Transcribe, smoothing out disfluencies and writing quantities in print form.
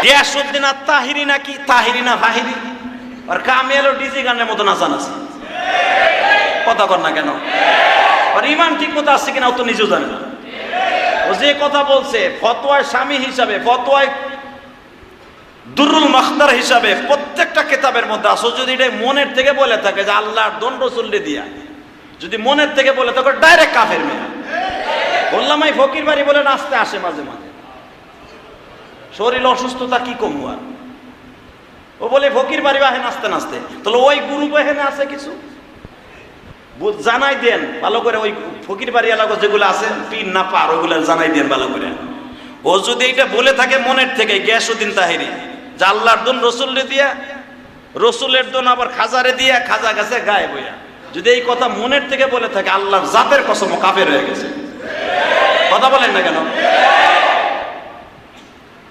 গিয়াসউদ্দিন আত-তাহিরি নাকি তাহিরি না ফাহিরি, আর কামিয়াল ও ডিজি গানের মতো নাচানাচি, কথা কর না কেন? আর ইমান ঠিক মতো আছে কিনা ও তো নিজেও জানে না। ও যে কথা বলছে ফতোয়ায় স্বামী হিসাবে, ফতোয়ায় দুরুল মাখতার হিসাবে প্রত্যেকটা কিতাবের মধ্যে আসো, যদি এটা মনের থেকে বলে থাকে যে আল্লাহর দন রসুলকে দিয়া, যদি মনের থেকে বলে থাকে ডাইরেক্ট কাফের মেয়ে। বললাম এই ফকির বাড়ি বলে নাচতে আসে মাঝে মাঝে, শরীর অসুস্থতা কি কমু আর, ও বলে ফকির বাড়ি বাহে নাচতে নাচতে, তাহলে ওই গুরু এখানে আছে কিছু জানাই দেন ভালো করে, ওই ফকির বাড়ি এলাকা যেগুলো আছে পিন না পার ওইগুলো জানাই দেন ভালো করে। ও যদি এটা বলে থাকে মনের থেকে গিয়াসউদ্দিন তাহিরি যে আল্লাহর দন রসুলরে দিয়া, রসুলের দন আবার খাজারে দিয়া, খাজা গেছে গায়ে বইয়া, যদি এই কথা মনের থেকে বলে থাকে আল্লাহর জাতের কসম কাফের হয়ে গেছে। কথা বলেন না কেন?